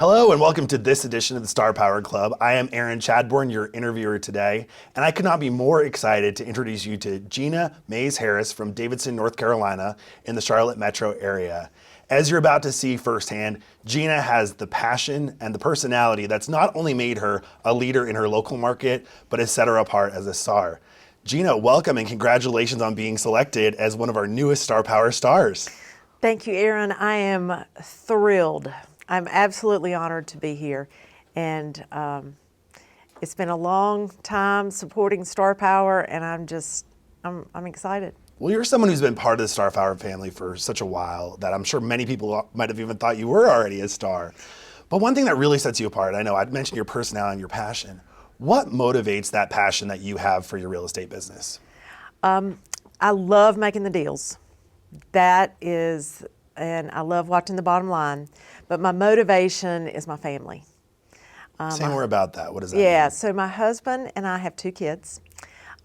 Hello and welcome to this edition of the Star Power Club. I am Aaron Chadbourne, your interviewer today, and I could not be more excited to introduce you to Gina Mays Harris from Davidson, North Carolina in the Charlotte metro area. As you're about to see firsthand, Gina has the passion and the personality that's not only made her a leader in her local market, but has set her apart as a star. Gina, welcome and congratulations on being selected as one of our newest Star Power stars. Thank you, Aaron. I am thrilled. I'm absolutely honored to be here. And it's been a long time supporting Star Power, and I'm excited. Well, you're someone who's been part of the Star Power family for such a while that I'm sure many people might have even thought you were already a star. But one thing that really sets you apart, I know I'd mentioned your personality and your passion. What motivates that passion that you have for your real estate business? I love making the deals. And I love watching the bottom line. But my motivation is my family. Say more about that. What does that Yeah, mean? so my husband and I have two kids.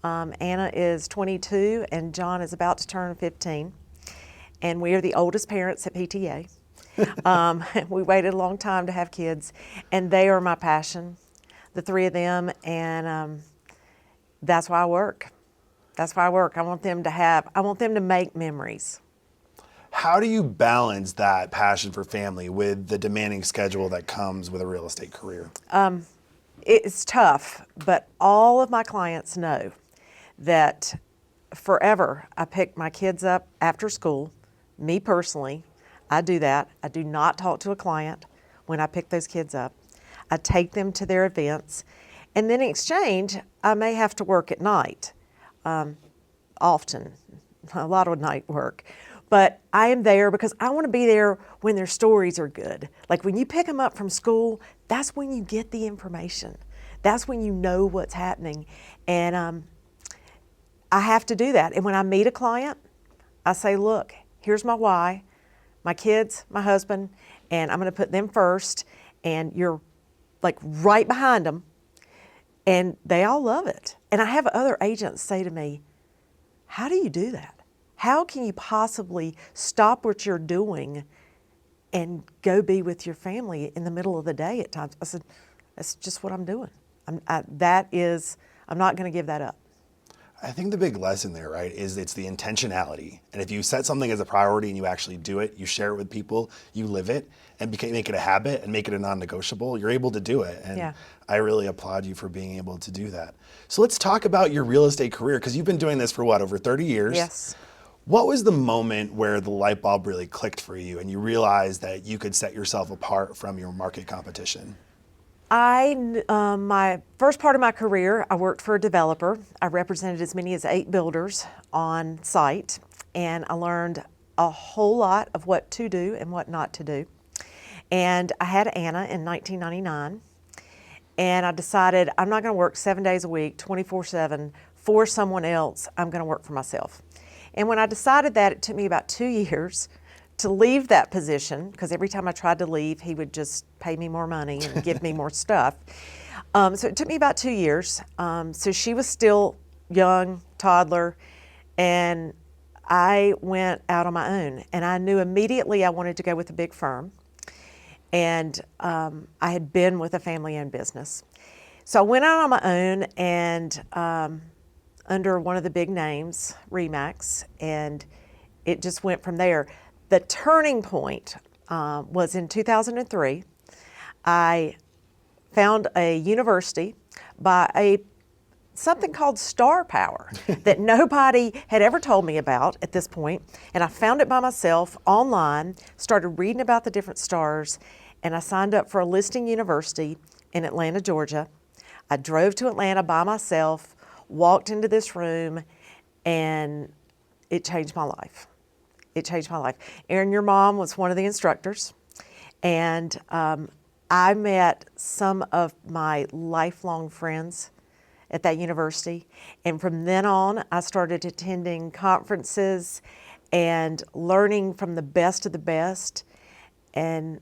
Anna is 22 and John is about to turn 15. And we are the oldest parents at PTA. We waited a long time to have kids, and they are my passion, the three of them, and that's why I work. That's why I work. I want them to make memories. How do you balance that passion for family with the demanding schedule that comes with a real estate career? It's tough, but all of my clients know that forever I pick my kids up after school. Me personally, I do that. I do not talk to a client when I pick those kids up. I take them to their events, and then in exchange, I may have to work at night, often, a lot of night work. But I am there because I want to be there when their stories are good. Like when you pick them up from school, that's when you get the information. That's when you know what's happening. And I have to do that. And when I meet a client, I say, look, here's my why, my kids, my husband, and I'm going to put them first. And you're like right behind them. And they all love it. And I have other agents say to me, how do you do that? How can you possibly stop what you're doing and go be with your family in the middle of the day at times? I said, that's just what I'm doing. I'm not going to give that up. I think the big lesson there, right, is it's the intentionality. And if you set something as a priority and you actually do it, you share it with people, you live it, and make it a habit and make it a non-negotiable, you're able to do it. And yeah. I really applaud you for being able to do that. So let's talk about your real estate career, because you've been doing this for what, over 30 years? Yes. What was the moment where the light bulb really clicked for you and you realized that you could set yourself apart from your market competition? My first part of my career, I worked for a developer. I represented as many as 8 builders on site, and I learned a whole lot of what to do and what not to do. And I had Anna in 1999, and I decided I'm not going to work 7 days a week, 24/7 for someone else. I'm going to work for myself. And when I decided that, it took me about 2 years to leave that position, because every time I tried to leave, he would just pay me more money and give me more stuff. So it took me about 2 years. So she was still young, toddler, and I went out on my own. And I knew immediately I wanted to go with a big firm. And I had been with a family-owned business. So I went out on my own and under one of the big names, Remax, and it just went from there. The turning point was in 2003. I found a university by something called Star Power that nobody had ever told me about at this point. And I found it by myself online, started reading about the different stars, and I signed up for a listing university in Atlanta, Georgia. I drove to Atlanta by myself, walked into this room, and it changed my life. It changed my life. Erin, your mom was one of the instructors, and I met some of my lifelong friends at that university. And from then on, I started attending conferences and learning from the best of the best, and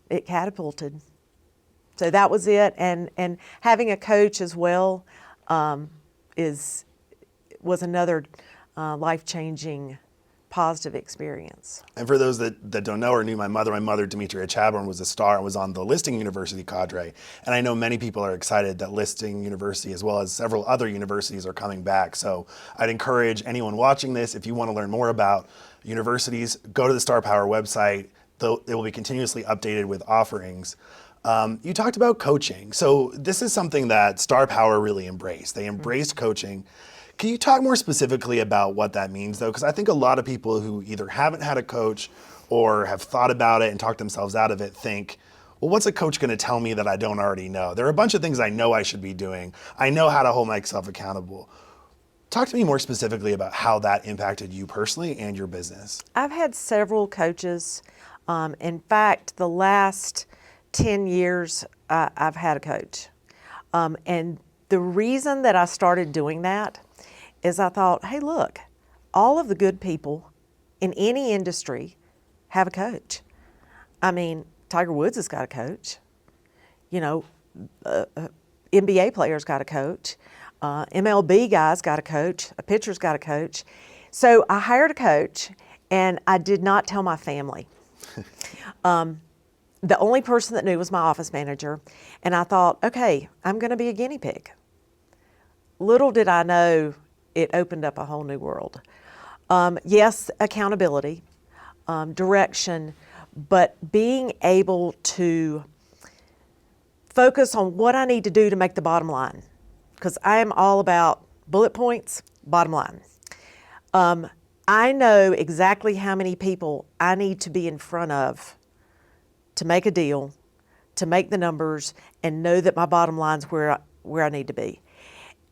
it catapulted. So that was it. And having a coach as well was another life-changing positive experience. And for those that don't know or knew my mother, Demetria Chadbourne, was a star and was on the Listing University cadre. And I know many people are excited that Listing University, as well as several other universities, are coming back. So I'd encourage anyone watching this, if you want to learn more about universities, go to the Star Power website. It will be continuously updated with offerings. You talked about coaching. So this is something that Star Power really embraced. They embraced coaching. Can you talk more specifically about what that means, though? Because I think a lot of people who either haven't had a coach or have thought about it and talked themselves out of it think, well, what's a coach going to tell me that I don't already know? There are a bunch of things I know I should be doing. I know how to hold myself accountable. Talk to me more specifically about how that impacted you personally and your business. I've had several coaches. In fact, the last 10 years, I've had a coach. And the reason that I started doing that is I thought, hey, look, all of the good people in any industry have a coach. I mean, Tiger Woods has got a coach. You know, NBA players got a coach. MLB guys got a coach. A pitcher's got a coach. So I hired a coach, and I did not tell my family. The only person that knew was my office manager, and I thought, okay, I'm going to be a guinea pig. Little did I know it opened up a whole new world. Yes, accountability, direction, but being able to focus on what I need to do to make the bottom line, because I am all about bullet points, bottom line. I know exactly how many people I need to be in front of to make a deal, to make the numbers, and know that my bottom line's where I need to be.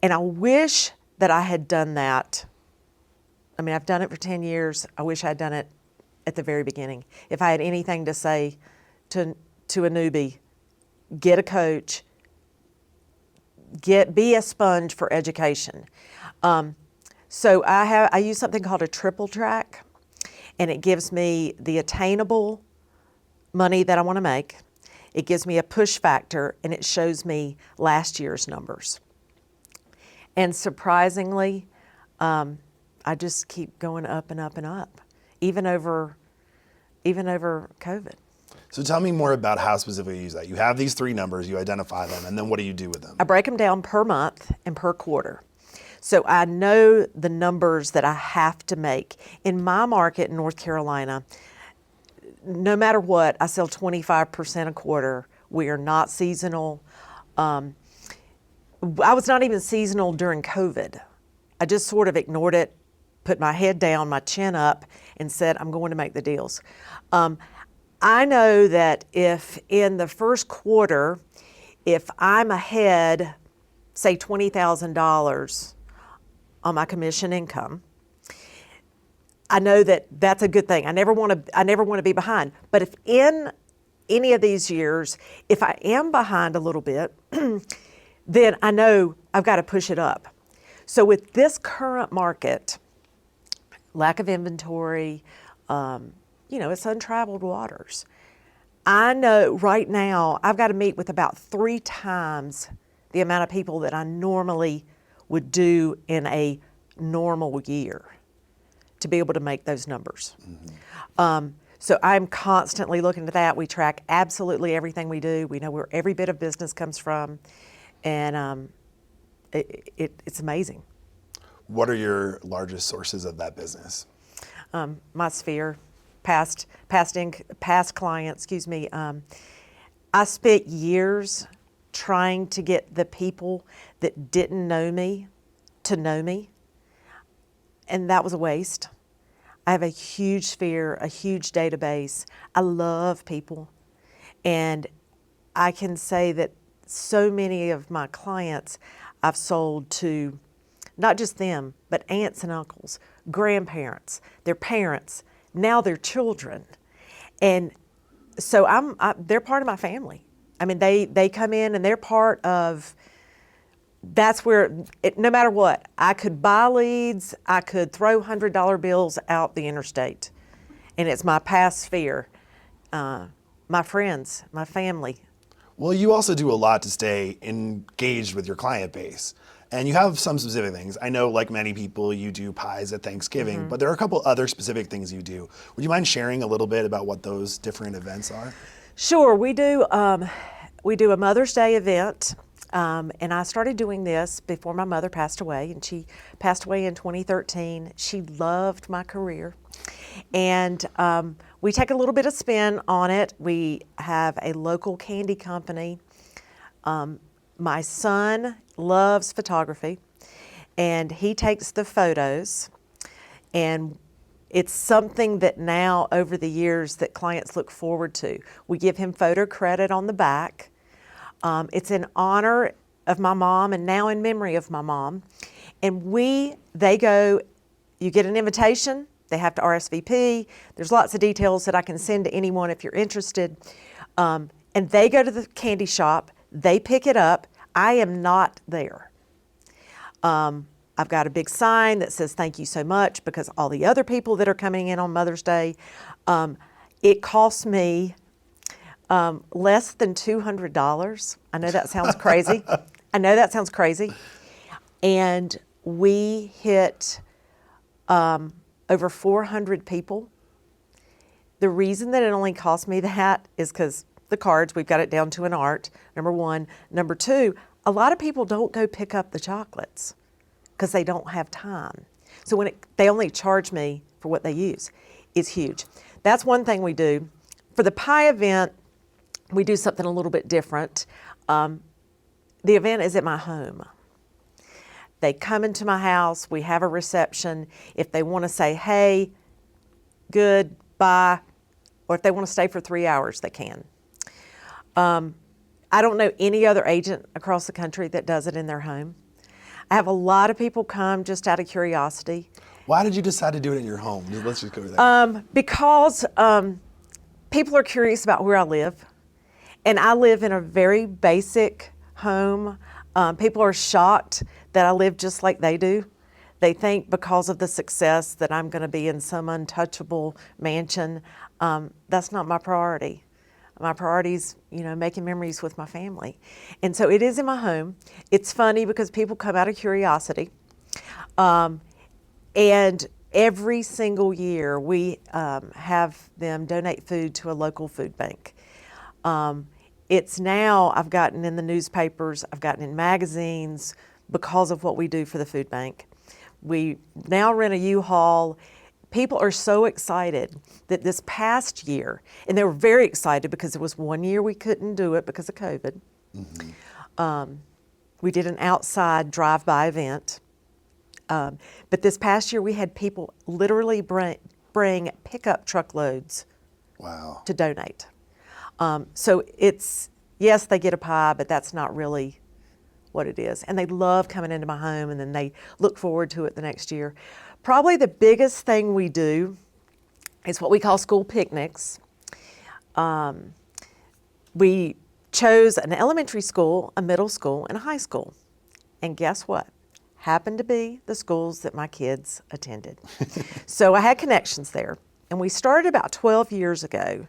And I wish that I had done that. I mean, I've done it for 10 years. I wish I had done it at the very beginning. If I had anything to say to a newbie, get a coach, be a sponge for education. So I use something called a triple track, and it gives me the attainable money that I want to make. It gives me a push factor, and it shows me last year's numbers. And surprisingly, I just keep going up and up and up, even over COVID. So tell me more about how specifically you use that. You have these three numbers, you identify them, and then what do you do with them? I break them down per month and per quarter. So I know the numbers that I have to make. In my market in North Carolina, no matter what, I sell 25% a quarter. We are not seasonal. I was not even seasonal during COVID. I just sort of ignored it, put my head down, my chin up, and said, I'm going to make the deals. I know that if in the first quarter, if I'm ahead, say $20,000 on my commission income, I know that that's a good thing. I never want to be behind. But if in any of these years, if I am behind a little bit, then I know I've got to push it up. So with this current market, lack of inventory, it's untraveled waters. I know right now I've got to meet with about 3 times the amount of people that I normally would do in a normal year to be able to make those numbers. Mm-hmm. So I'm constantly looking at that. We track absolutely everything we do. We know where every bit of business comes from, and it's amazing. What are your largest sources of that business? My sphere, past clients, I spent years trying to get the people that didn't know me to know me, and that was a waste. I have a huge sphere, a huge database. I love people, and I can say that so many of my clients I've sold to, not just them, but aunts and uncles, grandparents, their parents, now their children. And so they're part of my family. I mean, they come in and they're part of, that's where, no matter what, I could buy leads, I could throw $100 bills out the interstate. And it's my past sphere, my friends, my family. Well, you also do a lot to stay engaged with your client base. And you have some specific things. I know, like many people, you do pies at Thanksgiving, but there are a couple other specific things you do. Would you mind sharing a little bit about what those different events are? Sure, we do. We do a Mother's Day event, and I started doing this before my mother passed away, and she passed away in 2013. She loved my career, and we take a little bit of spin on it. We have a local candy company. My son loves photography, and he takes the photos, and it's something that now over the years that clients look forward to. We give him photo credit on the back. It's in honor of my mom and now in memory of my mom. And they go, you get an invitation, they have to RSVP. There's lots of details that I can send to anyone if you're interested. And they go to the candy shop, they pick it up. I am not there. I've got a big sign that says thank you so much because all the other people that are coming in on Mother's Day, it costs me less than $200. I know that sounds crazy. And we hit over 400 people. The reason that it only cost me that is because the cards, we've got it down to an art, number one. Number two, a lot of people don't go pick up the chocolates because they don't have time. So they only charge me for what they use. It's huge. That's one thing we do. For the pie event, we do something a little bit different. The event is at my home. They come into my house, we have a reception. If they want to say, hey, good, bye, or if they want to stay for 3 hours, they can. I don't know any other agent across the country that does it in their home. I have a lot of people come just out of curiosity. Why did you decide to do it in your home? Let's just go to that. Because people are curious about where I live. And I live in a very basic home. People are shocked that I live just like they do. They think because of the success that I'm going to be in some untouchable mansion. That's not my priority. My priority is, making memories with my family. And so it is in my home. It's funny because people come out of curiosity. And every single year we have them donate food to a local food bank. It's now, I've gotten in the newspapers, I've gotten in magazines because of what we do for the food bank. We now rent a U-Haul. People are so excited that this past year, and they were very excited because there was 1 year we couldn't do it because of COVID. Mm-hmm. We did an outside drive-by event. But this past year we had people literally bring pickup truckloads to donate. So yes, they get a pie, but that's not really what it is. And they love coming into my home, and then they look forward to it the next year. Probably the biggest thing we do is what we call school picnics. We chose an elementary school, a middle school, and a high school. And guess what? Happened to be the schools that my kids attended. So I had connections there. And we started about 12 years ago.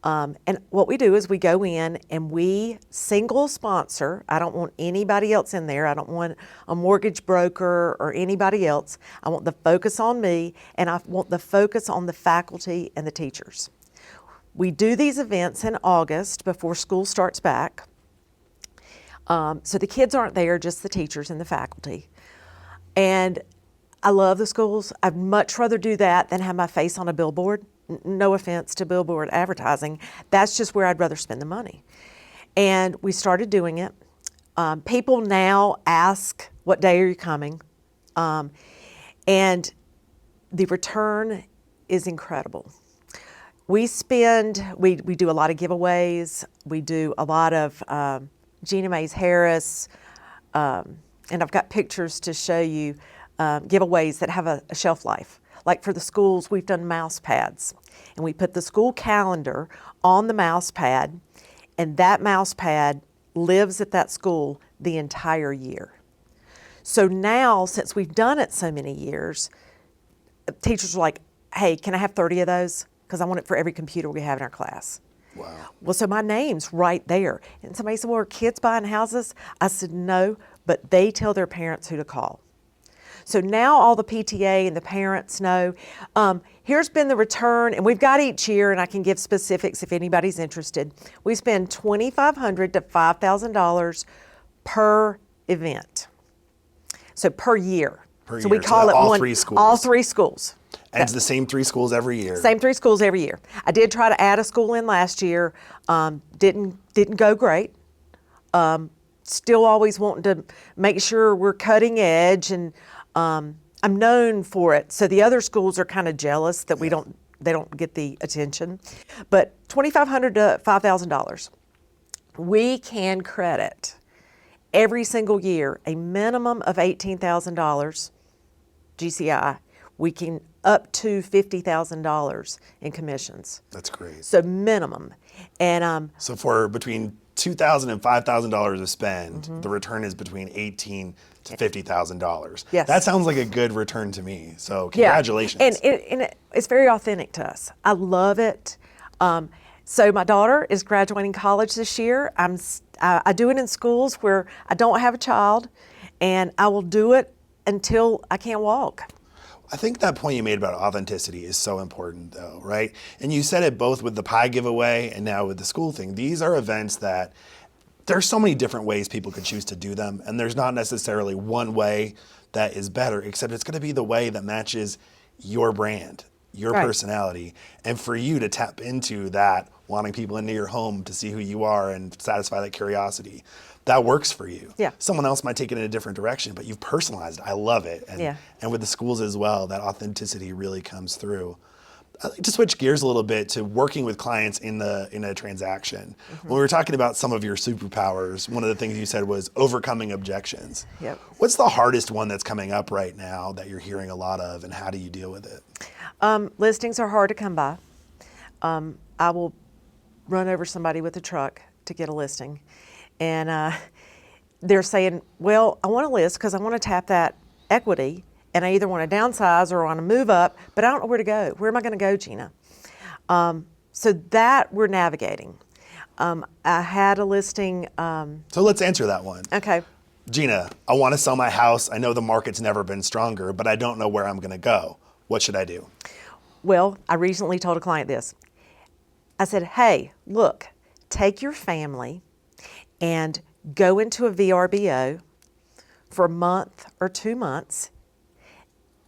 And what we do is we go in and we single sponsor. I don't want anybody else in there. I don't want a mortgage broker or anybody else. I want the focus on me, and I want the focus on the faculty and the teachers. We do these events in August before school starts back. So the kids aren't there, just the teachers and the faculty. And I love the schools. I'd much rather do that than have my face on a billboard. No offense to billboard advertising. That's just where I'd rather spend the money. And we started doing it. People now ask, what day are you coming? And the return is incredible. We do a lot of giveaways. We do a lot of Gina Mays Harris, and I've got pictures to show you giveaways that have a shelf life. Like for the schools, we've done mouse pads, and we put the school calendar on the mouse pad, and that mouse pad lives at that school the entire year. So now, since we've done it so many years, teachers are like, hey, can I have 30 of those? Because I want it for every computer we have in our class. Wow. Well, so my name's right there. And somebody said, well, are kids buying houses? I said, no, but they tell their parents who to call. So now all the PTA and the parents know, here's been the return, and we've got each year, and I can give specifics if anybody's interested. We spend $2,500 to $5,000 per event. So per year. Per so year. we call it all one. 3 schools. All 3 schools. And it's the same 3 schools every year. Same 3 schools every year. I did try to add a school in last year. Didn't go great. Still always wanting to make sure we're cutting edge, and I'm known for it. So the other schools are kind of jealous that they don't get the attention. But $2,500 to $5,000. We can credit every single year a minimum of $18,000 GCI. We can up to $50,000 in commissions. That's great. So minimum. And So for between $2,000 and $5,000 to spend, the return is between $18,000 to $50,000. Yes. That sounds like a good return to me. So congratulations. Yeah. And it's very authentic to us. I love it. So my daughter is graduating college this year. I do it in schools where I don't have a child, and I will do it until I can't walk. I think that point you made about authenticity is so important, though, right? And you said it both with the pie giveaway and now with the school thing. These are events that there's so many different ways people could choose to do them, and there's not necessarily one way that is better, except it's going to be the way that matches your brand, your Right. personality, and for you to tap into that, wanting people into your home to see who you are and satisfy that curiosity. That works for you. Yeah. Someone else might take it in a different direction, but you've personalized it. I love it. And, Yeah. and with the schools as well, that authenticity really comes through. I'd like to switch gears a little bit to working with clients in a transaction. When we were talking about some of your superpowers, one of the things you said was overcoming objections. Yep. What's the hardest one that's coming up right now that you're hearing a lot of, and how do you deal with it? Listings are hard to come by. I will run over somebody with a truck to get a listing. And they're saying, well, I want to list because I want to tap that equity, and I either want to downsize or want to move up, but I don't know where to go. Where am I going to go, Gina? So that we're navigating. I had a listing. So let's answer that one. Okay. Gina, I want to sell my house. I know the market's never been stronger, but I don't know where I'm going to go. What should I do? Well, I recently told a client this. I said, hey, look, take your family and go into a VRBO for a month or 2 months,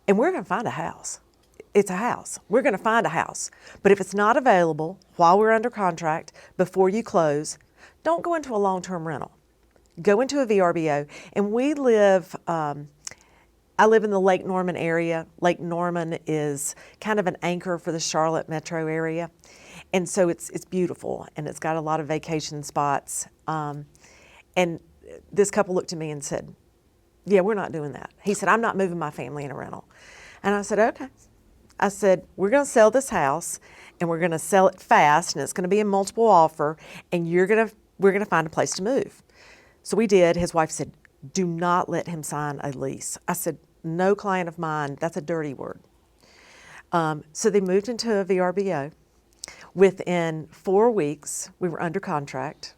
and we're going to find a house. It's a house. We're going to find a house. But if it's not available while we're under contract, before you close, don't go into a long-term rental. Go into a VRBO. And we live, I live in the Lake Norman area. Lake Norman is kind of an anchor for the Charlotte metro area. And so it's beautiful, and it's got a lot of vacation spots. And this couple looked at me and said, yeah, we're not doing that. He said, I'm not moving my family in a rental. And I said, okay. I said, we're going to sell this house, and we're going to sell it fast, and it's going to be a multiple offer, and we're going to find a place to move. So we did. His wife said, do not let him sign a lease. I said, no client of mine, that's a dirty word. So they moved into a VRBO. Within 4 weeks, we were under contract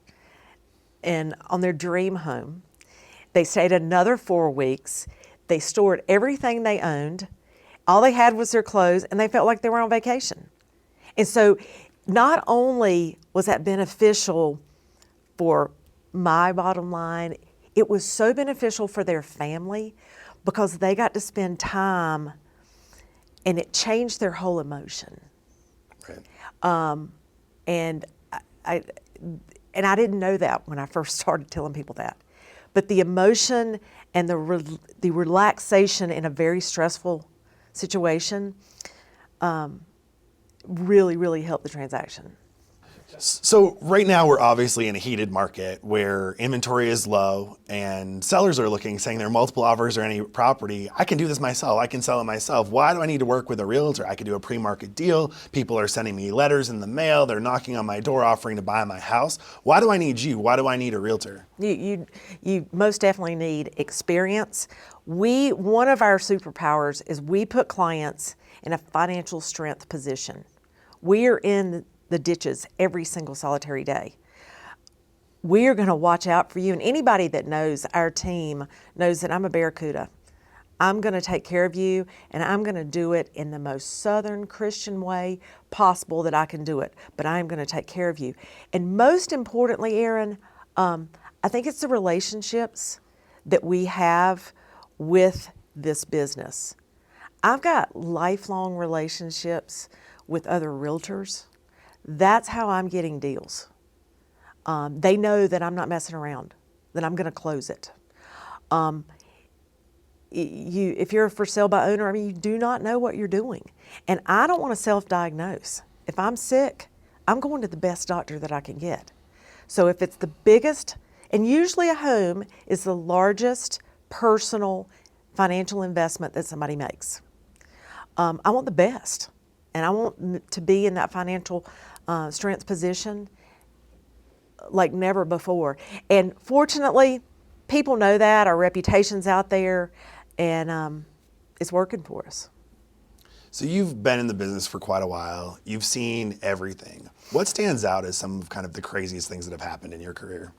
and on their dream home. They stayed another 4 weeks. They stored everything they owned. All they had was their clothes, and they felt like they were on vacation. And so not only was that beneficial for my bottom line, it was so beneficial for their family because they got to spend time, and it changed their whole emotion. Right. And I didn't know that when I first started telling people that. But the emotion and the relaxation in a very stressful situation really, really helped the transaction. So right now we're obviously in a heated market where inventory is low and sellers are looking, saying there are multiple offers or any property. I can do this myself. I can sell it myself. Why do I need to work with a realtor? I could do a pre-market deal. People are sending me letters in the mail. They're knocking on my door offering to buy my house. Why do I need you? Why do I need a realtor? You most definitely need experience. One of our superpowers is we put clients in a financial strength position. We are in the ditches every single solitary day. we're going to watch out for you. And anybody that knows our team knows that I'm a Barracuda. I'm going to take care of you, and I'm going to do it in the most Southern Christian way possible that I can do it. But I am going to take care of you. And most importantly, Aaron, I think it's the relationships that we have with this business. I've got lifelong relationships with other realtors. That's how I'm getting deals. They know that I'm not messing around, that I'm going to close it. If you're a for sale by owner, I mean, you do not know what you're doing. And I don't want to self-diagnose. If I'm sick, I'm going to the best doctor that I can get. So if it's the biggest, and usually a home is the largest personal financial investment that somebody makes. I want the best. And I want to be in that financial strength position like never before. And fortunately, people know that. Our reputation's out there. And it's working for us. So you've been in the business for quite a while. You've seen everything. What stands out as some of kind of the craziest things that have happened in your career?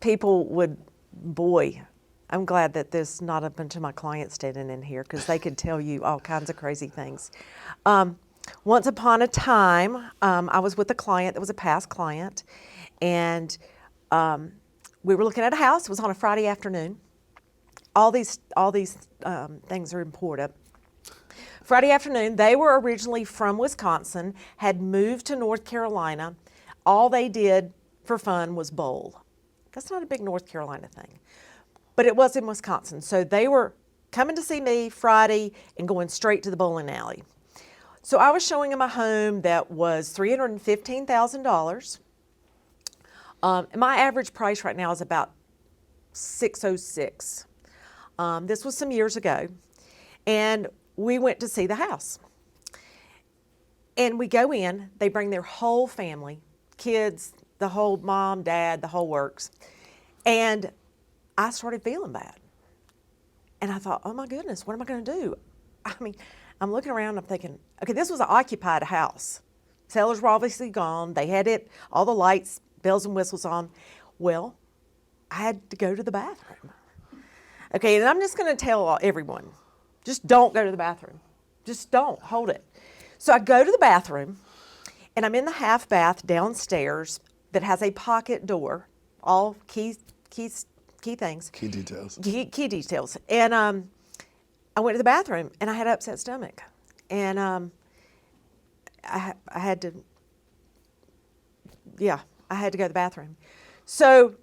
People would, boy, I'm glad that there's not a bunch of my clients standing in here because they could tell you all kinds of crazy things. Once upon a time, I was with a client that was a past client, and we were looking at a house. It was on a Friday afternoon. All these things are important. Friday afternoon, they were originally from Wisconsin, had moved to North Carolina. All they did for fun was bowl. That's not a big North Carolina thing, but it was in Wisconsin. So they were coming to see me Friday and going straight to the bowling alley. So I was showing them a home that was $315,000. My average price right now is about $606. This was some years ago, and we went to see the house. And we go in, they bring their whole family, kids, the whole mom, dad, the whole works. And I started feeling bad. And I thought, oh my goodness, what am I going to do? I mean, I'm looking around, I'm thinking, okay, this was an occupied house. Sellers were obviously gone. They had it, all the lights, bells and whistles on. Well, I had to go to the bathroom. Okay, and I'm just going to tell everyone, just don't go to the bathroom. Just don't, hold it. So I go to the bathroom, and I'm in the half bath downstairs that has a pocket door, all key things. Key details. Key details. And I went to the bathroom, and I had an upset stomach. And I had to go to the bathroom. So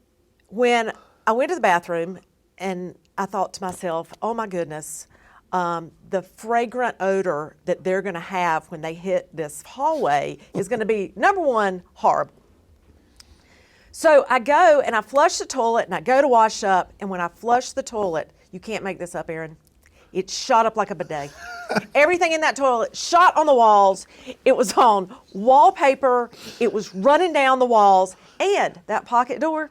when I went to the bathroom, and I thought to myself, oh my goodness, the fragrant odor that they're going to have when they hit this hallway is going to be, number one, horrible. So I go and I flush the toilet and I go to wash up, and when I flush the toilet, you can't make this up, Aaron, it shot up like a bidet. Everything in that toilet shot on the walls. It was on wallpaper. It was running down the walls. And that pocket door,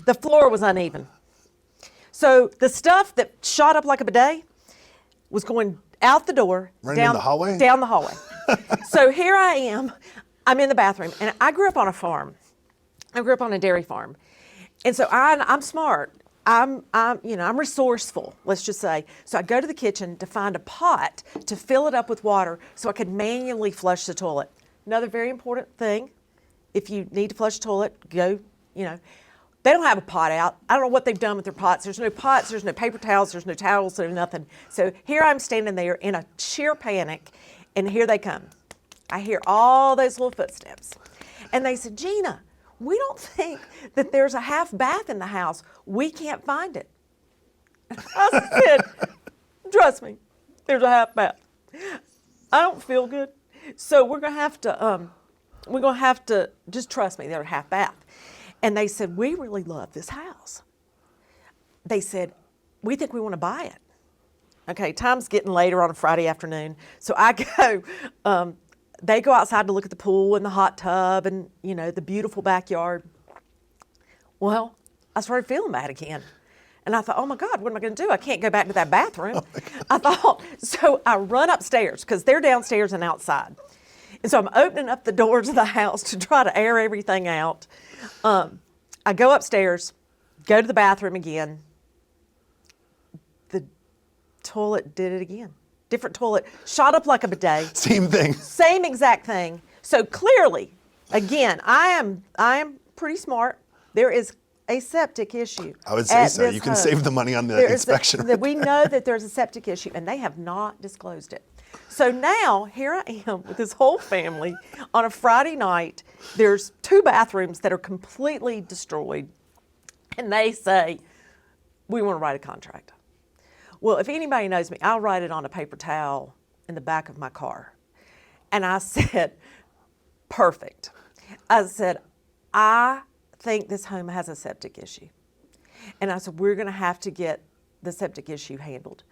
the floor was uneven. So the stuff that shot up like a bidet was going out the door, down the hallway? Down the hallway. So here I am. I'm in the bathroom. And I grew up on a farm. I grew up on a dairy farm. And so I'm smart. I'm resourceful, let's just say. So I go to the kitchen to find a pot to fill it up with water so I could manually flush the toilet. Another very important thing, if you need to flush the toilet, go, they don't have a pot out. I don't know what they've done with their pots. There's no pots, there's no paper towels, there's no towels, there's nothing. So here I'm standing there in a sheer panic, and here they come. I hear all those little footsteps. And they said, Gina, we don't think that there's a half bath in the house. We can't find it. I said, trust me, there's a half bath. I don't feel good. So we're gonna have to just trust me, there's a half bath. And they said, we really love this house. They said, we think we want to buy it. Okay, time's getting later on a Friday afternoon. So I go, they go outside to look at the pool and the hot tub and, the beautiful backyard. Well, I started feeling bad again. And I thought, oh my God, what am I going to do? I can't go back to that bathroom. So I run upstairs because they're downstairs and outside. And so I'm opening up the doors of the house to try to air everything out. I go upstairs, go to the bathroom again. The toilet did it again. Different toilet, shot up like a bidet. Same thing. Same exact thing. So clearly, again, I am pretty smart. There is a septic issue. I would say at so. this You can home. save the money on the There is inspection. that we know that there's a septic issue, and they have not disclosed it. So now here I am with this whole family on a Friday night. There's 2 bathrooms that are completely destroyed, and they say, we want to write a contract. Well, if anybody knows me, I'll write it on a paper towel in the back of my car. And I said, perfect. I said, I think this home has a septic issue. And I said, we're going to have to get the septic issue handled.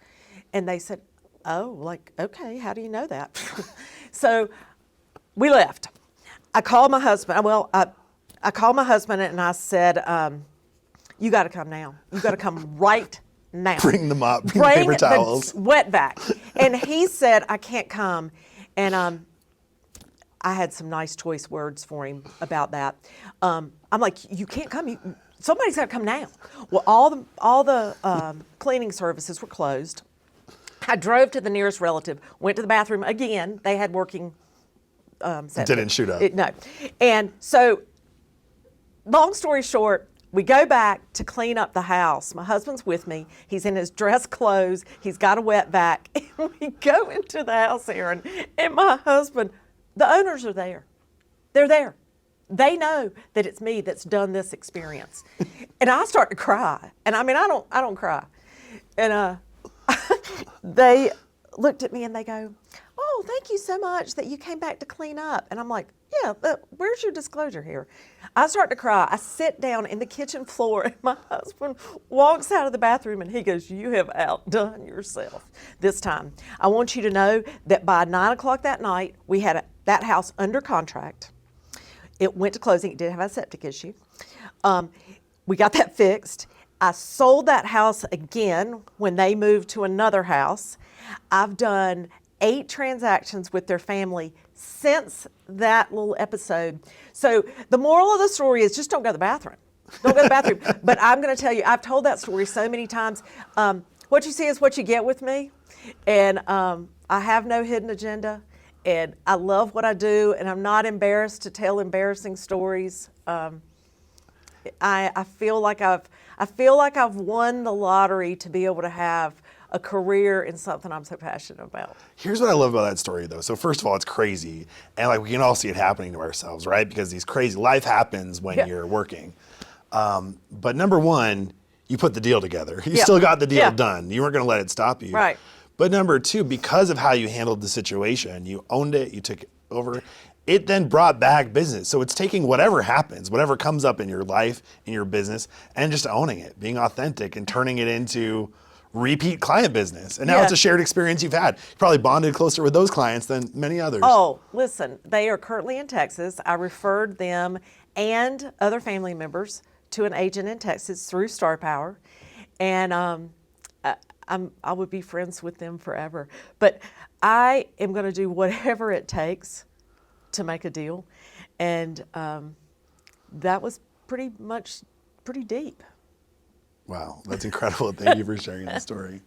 And they said, oh, like, okay, how do you know that? So we left. I called my husband. Well, I called my husband and I said, you got to come now. You got to come right now. Bring the mop, bring the paper towels. The wet vac. And he said, I can't come. And I had some nice choice words for him about that. I'm like, you can't come. Somebody's got to come now. Well, all the cleaning services were closed. I drove to the nearest relative, went to the bathroom again. They had working septic. Didn't shoot up. No. And so, long story short, we go back to clean up the house. My husband's with me. He's in his dress clothes. He's got a wet vac. And we go into the house, Aaron, and my husband, the owners are there. They're there. They know that it's me that's done this experience. And I start to cry. And I mean, I don't cry. And they looked at me and they go, oh, thank you so much that you came back to clean up. And I'm like, yeah, but where's your disclosure here? I start to cry. I sit down in the kitchen floor and my husband walks out of the bathroom and he goes, you have outdone yourself this time. I want you to know that by 9 o'clock that night, we had that house under contract. It went to closing. It did have a septic issue. We got that fixed. I sold that house again when they moved to another house. I've done 8 transactions with their family since that little episode. So the moral of the story is just don't go to the bathroom. Don't go to the bathroom. But I'm going to tell you, I've told that story so many times. What you see is what you get with me. And I have no hidden agenda. And I love what I do. And I'm not embarrassed to tell embarrassing stories. I feel like I've won the lottery to be able to have a career in something I'm so passionate about. Here's what I love about that story, though. So first of all, it's crazy, and like we can all see it happening to ourselves, right? Because these crazy life happens when you're working. But number one, you put the deal together. You still got the deal done. You weren't going to let it stop you. Right. But number two, because of how you handled the situation, you owned it, you took it over. It then brought back business. So it's taking whatever happens, whatever comes up in your life, in your business, and just owning it, being authentic and turning it into repeat client business. And now it's a shared experience you've had. You probably bonded closer with those clients than many others. Oh, listen, they are currently in Texas. I referred them and other family members to an agent in Texas through Star Power. And I would be friends with them forever. But I am going to do whatever it takes to make a deal. And that was pretty deep. Wow, that's incredible. Thank you for sharing that story.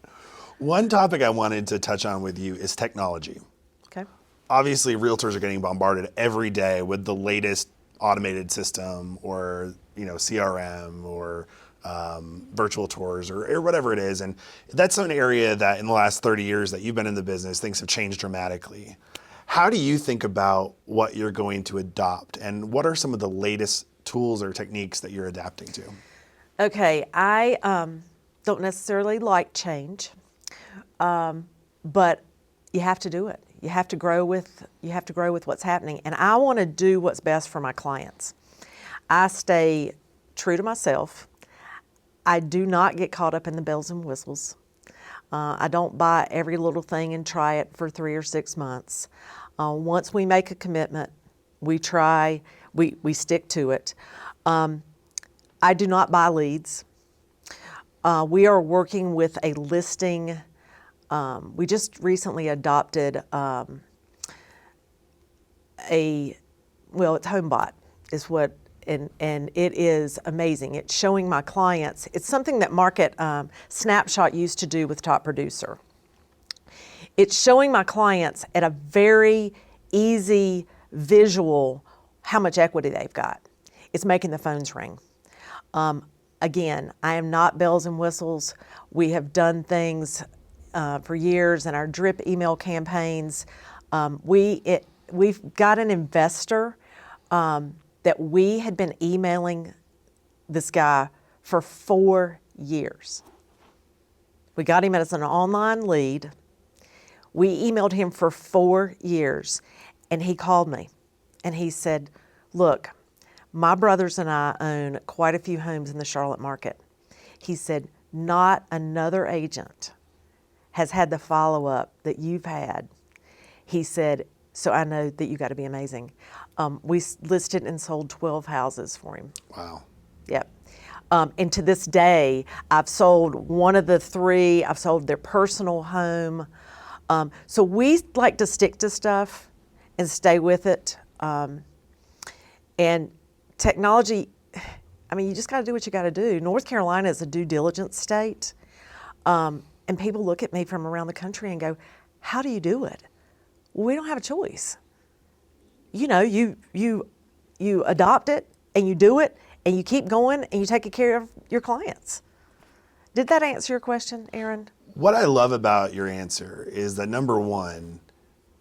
One topic I wanted to touch on with you is technology. Okay. Obviously, realtors are getting bombarded every day with the latest automated system or CRM or virtual tours or whatever it is. And that's an area that in the last 30 years that you've been in the business, things have changed dramatically. How do you think about what you're going to adopt, and what are some of the latest tools or techniques that you're adapting to? Okay, I don't necessarily like change, but you have to do it. You have to grow with what's happening, and I want to do what's best for my clients. I stay true to myself. I do not get caught up in the bells and whistles. I don't buy every little thing and try it for 3 or 6 months. Once we make a commitment, we stick to it. I do not buy leads. We are working with a listing. We just recently adopted it's HomeBot is what, and it is amazing. It's showing my clients. It's something that Market Snapshot used to do with Top Producer. It's showing my clients at a very easy visual how much equity they've got. It's making the phones ring. Again, I am not bells and whistles. We have done things for years in our drip email campaigns. We've got an investor that we had been emailing this guy for 4 years. We got him as an online lead. We emailed him for 4 years, and he called me, and he said, look, my brothers and I own quite a few homes in the Charlotte market. He said, not another agent has had the follow-up that you've had. He said, so I know that you got to be amazing. We listed and sold 12 houses for him. Wow. Yep. And to this day, I've sold one of the 3. I've sold their personal home. So we like to stick to stuff and stay with it. And technology, I mean, you just got to do what you got to do. North Carolina is a due diligence state. And people look at me from around the country and go, how do you do it? Well, we don't have a choice. You know, you adopt it and you do it and you keep going and you take care of your clients. Did that answer your question, Aaron? What I love about your answer is that, number one,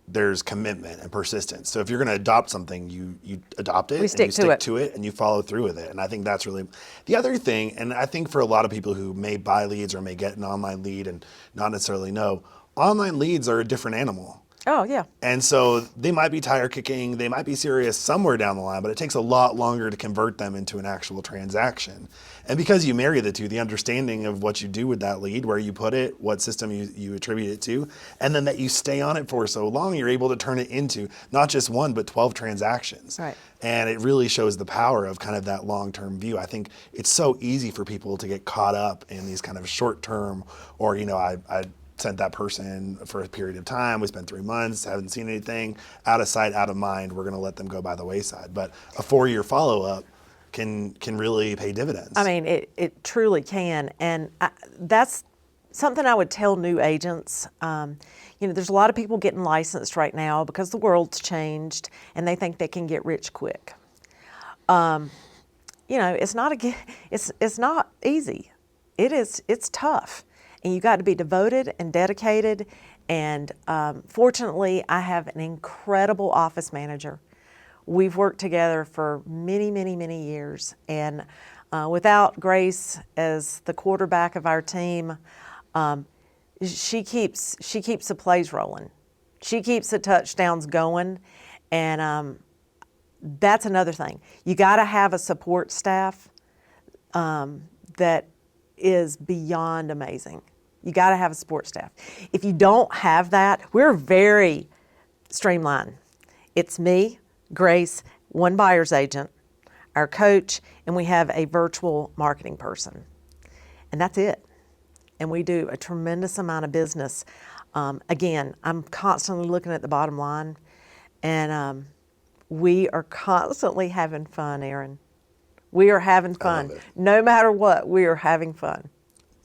there's commitment and persistence. So if you're going to adopt something, you adopt it, and you stick to it, and you follow through with it. And I think that's really the other thing. And I think for a lot of people who may buy leads or may get an online lead and not necessarily know, online leads are a different animal. Oh, yeah. And so they might be tire kicking, they might be serious somewhere down the line, but it takes a lot longer to convert them into an actual transaction. And because you marry the two, the understanding of what you do with that lead, where you put it, what system you attribute it to, and then that you stay on it for so long, you're able to turn it into not just 1, but 12 transactions. Right. And it really shows the power of kind of that long-term view. I think it's so easy for people to get caught up in these kind of short-term, or, you know, I sent that person for a period of time. We spent 3 months, haven't seen anything. Out of sight, out of mind. We're going to let them go by the wayside. But a 4-year follow-up can really pay dividends. I mean, it truly can. And that's something I would tell new agents. You know, there's a lot of people getting licensed right now because the world's changed and they think they can get rich quick. You know, it's not easy. It's tough. And you got to be devoted and dedicated. And fortunately, I have an incredible office manager. We've worked together for many, many, many years. And without Grace as the quarterback of our team, she keeps the plays rolling. She keeps the touchdowns going. And that's another thing. You got to have a support staff that is beyond amazing. You got to have a support staff. If you don't have that, we're very streamlined. It's me, Grace, one buyer's agent, our coach, and we have a virtual marketing person. And that's it. And we do a tremendous amount of business. Again, I'm constantly looking at the bottom line, and we are constantly having fun, Aaron. We are having fun. No matter what, we are having fun.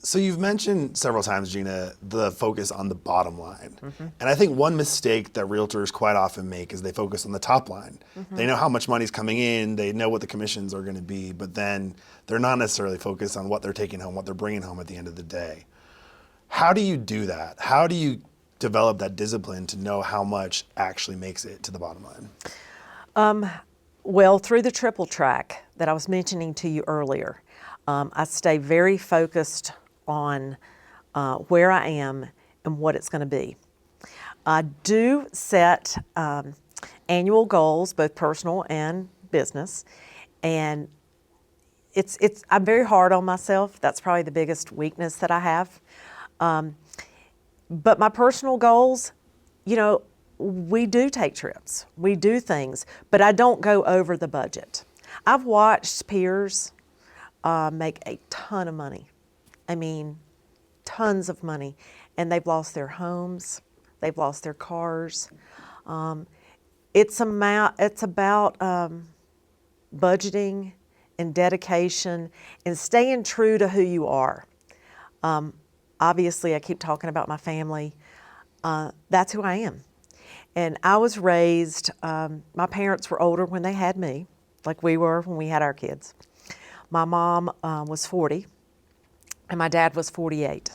So you've mentioned several times, Gina, the focus on the bottom line. Mm-hmm. And I think one mistake that realtors quite often make is they focus on the top line. Mm-hmm. They know how much money's coming in, they know what the commissions are going to be, but then they're not necessarily focused on what they're taking home, what they're bringing home at the end of the day. How do you do that? How do you develop that discipline to know how much actually makes it to the bottom line? Well, through the triple track that I was mentioning to you earlier, I stay very focused on where I am and what it's going to be. I do set annual goals, both personal and business, and I'm very hard on myself. That's probably the biggest weakness that I have. But my personal goals, you know, we do take trips, we do things, but I don't go over the budget. I've watched peers make a ton of money. I mean, tons of money, and they've lost their homes, they've lost their cars. It's about budgeting and dedication and staying true to who you are. Obviously, I keep talking about my family. That's who I am. And I was raised, my parents were older when they had me, like we were when we had our kids. My mom was 40, and my dad was 48.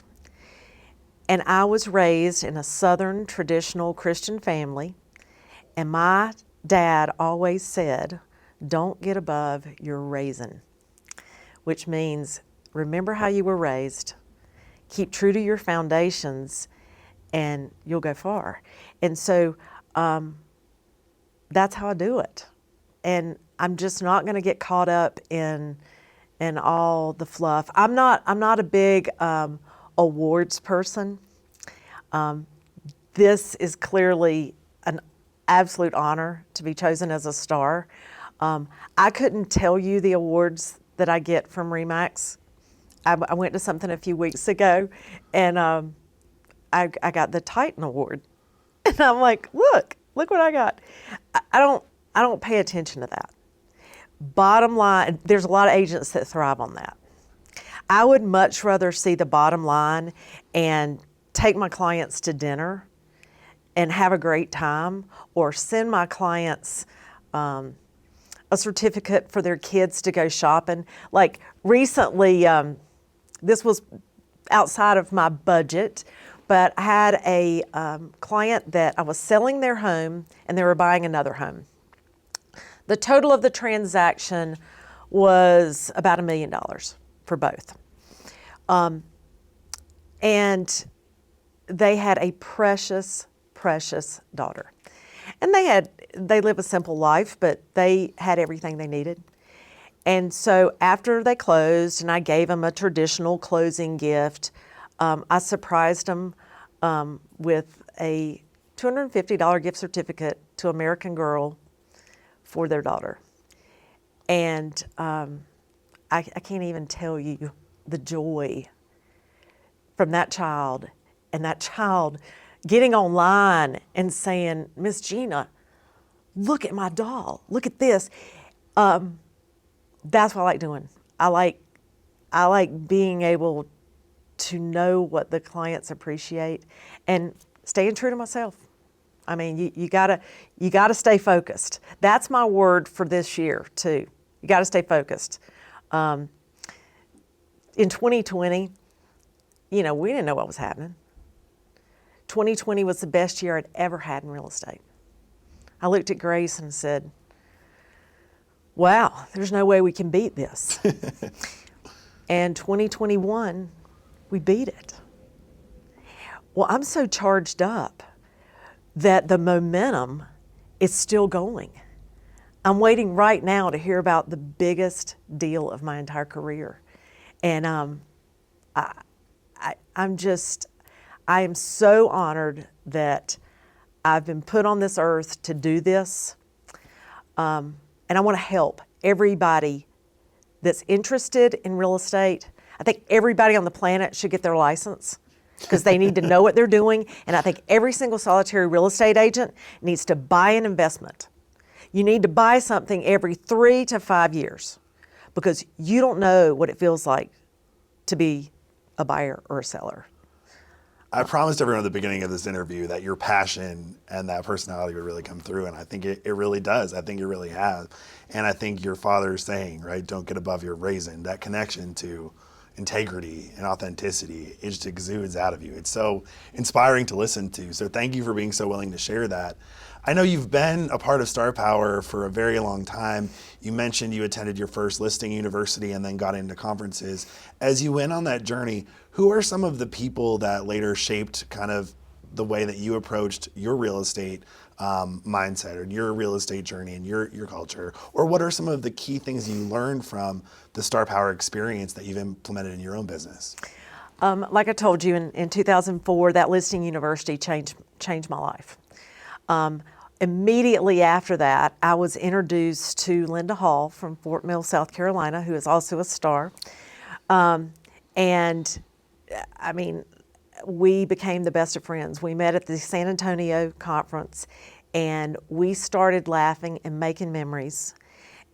And I was raised in a Southern traditional Christian family, and my dad always said, don't get above your raising, which means remember how you were raised, keep true to your foundations, and you'll go far. And so that's how I do it. And I'm just not going to get caught up in all the fluff. I'm not a big awards person. This is clearly an absolute honor to be chosen as a star. I couldn't tell you the awards that I get from RE/MAX. I went to something a few weeks ago, and I got the Titan Award, and I'm like, look what I got. I don't pay attention to that. Bottom line, there's a lot of agents that thrive on that. I would much rather see the bottom line and take my clients to dinner and have a great time, or send my clients a certificate for their kids to go shopping. Like recently, this was outside of my budget, but I had a client that I was selling their home and they were buying another home. The total of the transaction was about $1 million for both. And they had a precious daughter. And they live a simple life, but they had everything they needed. And so after they closed and I gave them a traditional closing gift, I surprised them with a $250 gift certificate to American Girl for their daughter. And I can't even tell you the joy from that child, and that child getting online and saying, Miss Gina, look at my doll, look at this. That's what I like doing. I like being able to know what the clients appreciate and staying true to myself. I mean, you gotta stay focused. That's my word for this year too. You gotta stay focused. In 2020, we didn't know what was happening. 2020 was the best year I'd ever had in real estate. I looked at Grace and said, wow, there's no way we can beat this. And 2021, we beat it. Well, I'm so charged up that the momentum is still going. I'm waiting right now to hear about the biggest deal of my entire career. And I am so honored that I've been put on this earth to do this. And I want to help everybody that's interested in real estate. I think everybody on the planet should get their license because they need to know what they're doing. And I think every single solitary real estate agent needs to buy an investment. You need to buy something every 3 to 5 years because you don't know what it feels like to be a buyer or a seller. I promised everyone at the beginning of this interview that your passion and that personality would really come through, and I think it really does. I think it really has. And I think your father's saying, right, don't get above your raising, that connection to integrity and authenticity, it just exudes out of you. It's so inspiring to listen to. So thank you for being so willing to share that. I know you've been a part of Star Power for a very long time. You mentioned you attended your first listing university and then got into conferences. As you went on that journey, who are some of the people that later shaped kind of the way that you approached your real estate mindset or your real estate journey and your culture? Or what are some of the key things you learned from the Star Power experience that you've implemented in your own business? Like I told you, in 2004, that listing university changed my life. Immediately after that, I was introduced to Linda Hall from Fort Mill, South Carolina, who is also a star. And I mean, we became the best of friends. We met at the San Antonio conference, And we started laughing and making memories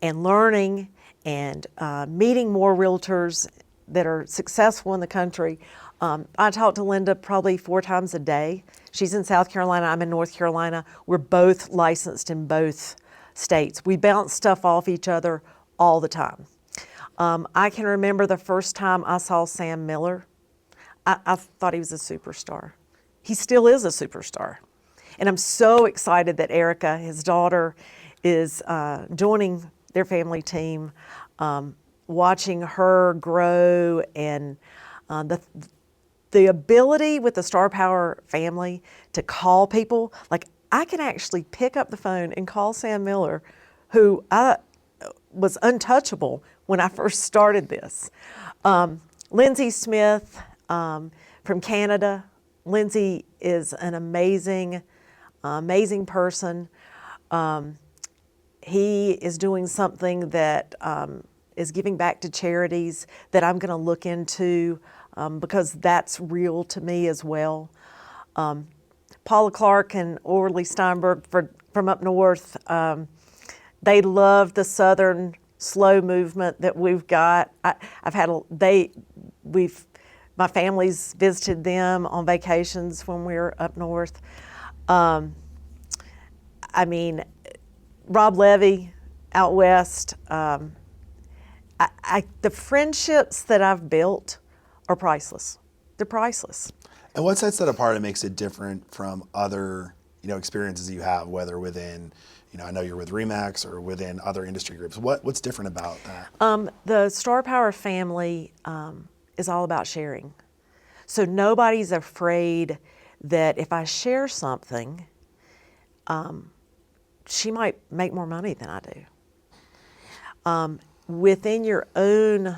and learning and meeting more realtors that are successful in the country. I talk to Linda probably 4 times a day. She's in South Carolina, I'm in North Carolina. We're both licensed in both states. We bounce stuff off each other all the time. I can remember the first time I saw Sam Miller. I thought he was a superstar. He still is a superstar. And I'm so excited that Erica, his daughter, is joining their family team, watching her grow, and the ability with the Star Power family to call people. Like, I can actually pick up the phone and call Sam Miller, who was untouchable when I first started this. Lindsay Smith from Canada. Lindsay is an amazing person. He is doing something that is giving back to charities that I'm going to look into because that's real to me as well. Paula Clark and Orly Steinberg from up north, they love the Southern slow movement that we've got. My family's visited them on vacations when we were up north. I mean, Rob Levy out west, the friendships that I've built are priceless. They're priceless. And what sets that apart and makes it different from other, experiences you have, whether within, I know you're with Remax or within other industry groups. What's different about that? The Star Power family is all about sharing. So nobody's afraid that if I share something, she might make more money than I do. Within your own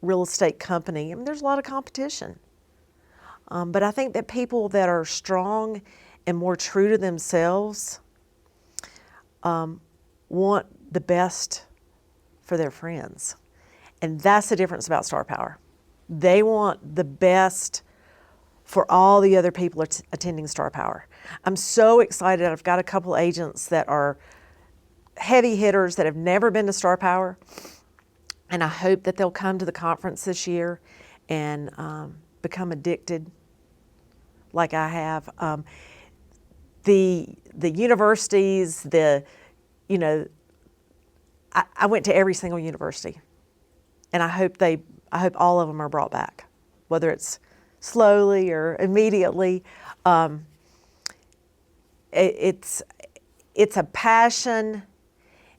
real estate company, there's a lot of competition. But I think that people that are strong and more true to themselves want the best for their friends. And that's the difference about Star Power. They want the best for all the other people attending Star Power. I'm so excited. I've got a couple agents that are heavy hitters that have never been to Star Power, and I hope that they'll come to the conference this year and become addicted like I have. The universities, I went to every single university, and I hope all of them are brought back, whether it's slowly or immediately. It's a passion,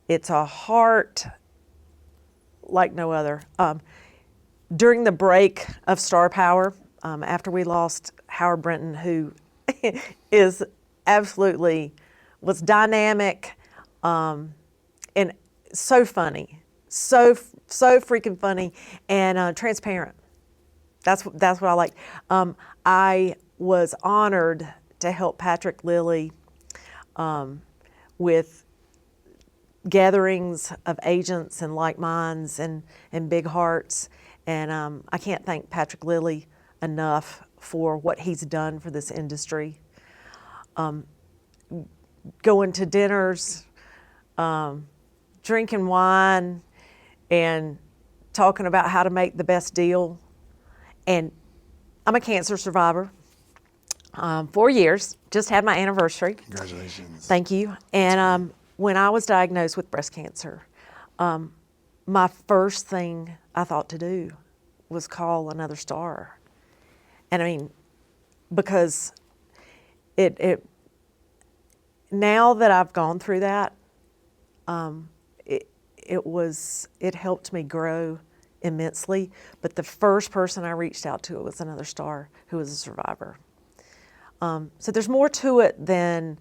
it's a heart like no other. During the break of Star Power, after we lost Howard Brenton, who was dynamic and so funny, so freaking funny and transparent. That's what I like. I was honored to help Patrick Lilly with gatherings of agents and like minds and big hearts. And I can't thank Patrick Lilly enough for what he's done for this industry. Going to dinners, drinking wine, and talking about how to make the best deal. And I'm a cancer survivor. 4 years, just had my anniversary. Congratulations. Thank you. And when I was diagnosed with breast cancer, my first thing I thought to do was call another star. And I mean, because it now that I've gone through that, it helped me grow immensely. But the first person I reached out to was another star who was a survivor. So there's more to it than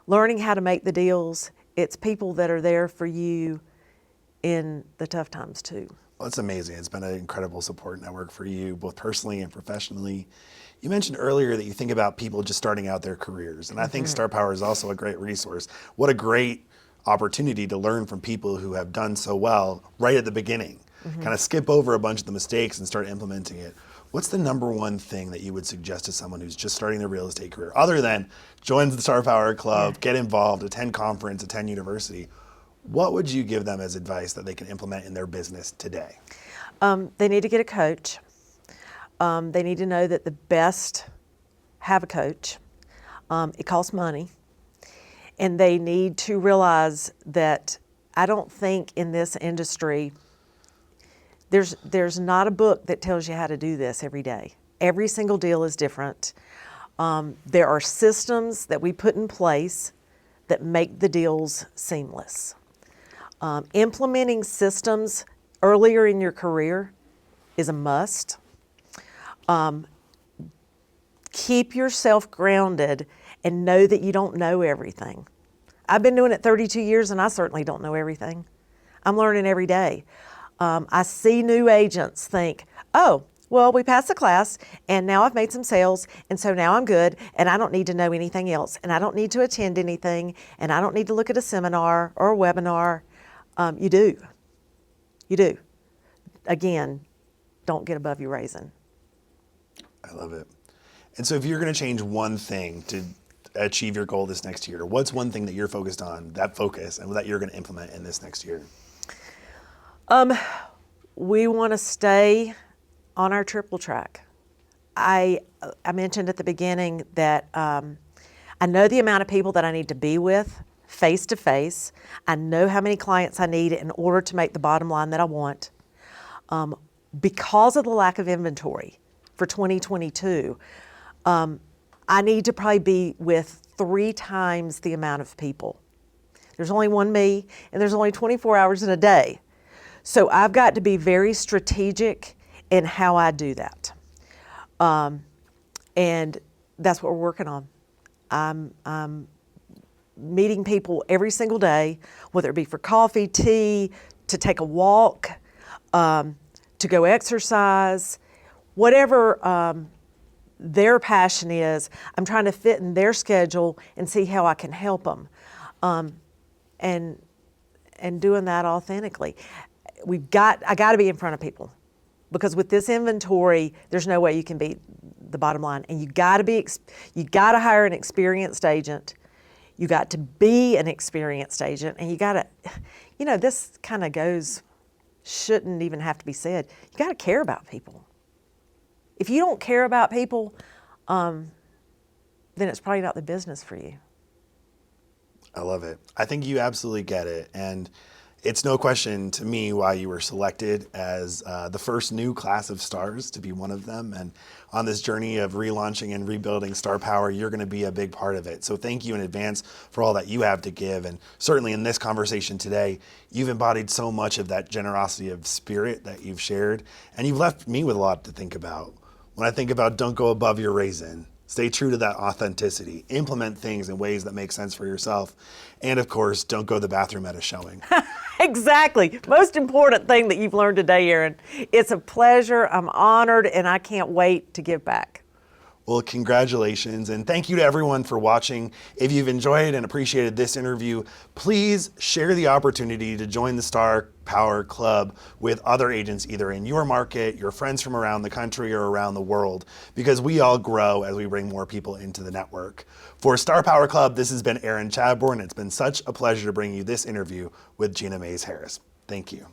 learning how to make the deals. It's people that are there for you in the tough times too. Well, it's amazing. It's been an incredible support network for you, both personally and professionally. You mentioned earlier that you think about people just starting out their careers, and I think Star Power is also a great resource. What a great opportunity to learn from people who have done so well right at the beginning. Kind of skip over a bunch of the mistakes and start implementing it. What's the number one thing that you would suggest to someone who's just starting their real estate career, other than join the Star Power Club, get involved, attend conference, attend university? What would you give them as advice that they can implement in their business today? They need to get a coach. They need to know that the best have a coach. It costs money. And they need to realize that I don't think in this industry, there's not a book that tells you how to do this every day. Every single deal is different. There are systems that we put in place that make the deals seamless. Implementing systems earlier in your career is a must. Keep yourself grounded and know that you don't know everything. I've been doing it 32 years and I certainly don't know everything. I'm learning every day. I see new agents think, oh, well, we passed the class and now I've made some sales and so now I'm good and I don't need to know anything else and I don't need to attend anything and I don't need to look at a seminar or a webinar. You do. You do. Again, don't get above your raisin. I love it. And so if you're going to change one thing to achieve your goal this next year, what's one thing that you're focused on, that focus, and that you're going to implement in this next year? We want to stay on our triple track. I mentioned at the beginning that I know the amount of people that I need to be with face to face. I know how many clients I need in order to make the bottom line that I want. Because of the lack of inventory for 2022, I need to probably be with 3 times the amount of people. There's only one me, and there's only 24 hours in a day. So I've got to be very strategic in how I do that. And that's what we're working on. I'm meeting people every single day, whether it be for coffee, tea, to take a walk, to go exercise, whatever their passion is. I'm trying to fit in their schedule and see how I can help them, and doing that authentically. I got to be in front of people, because with this inventory, there's no way you can beat the bottom line. And you got to hire an experienced agent. You got to be an experienced agent, and you got to, this kind of shouldn't even have to be said. You got to care about people. If you don't care about people, then it's probably not the business for you. I love it. I think you absolutely get it. And it's no question to me why you were selected as the first new class of stars to be one of them. And on this journey of relaunching and rebuilding Star Power, you're going to be a big part of it. So thank you in advance for all that you have to give. And certainly in this conversation today, you've embodied so much of that generosity of spirit that you've shared. And you've left me with a lot to think about. When I think about don't go above your raisin, stay true to that authenticity, implement things in ways that make sense for yourself, and of course, don't go to the bathroom at a showing. Exactly. Most important thing that you've learned today, Aaron. It's a pleasure. I'm honored, and I can't wait to give back. Well, congratulations, and thank you to everyone for watching. If you've enjoyed and appreciated this interview, please share the opportunity to join the Star Power Club with other agents, either in your market, your friends from around the country, or around the world, because we all grow as we bring more people into the network. For Star Power Club, this has been Aaron Chadbourne. It's been such a pleasure to bring you this interview with Gina Mays Harris. Thank you.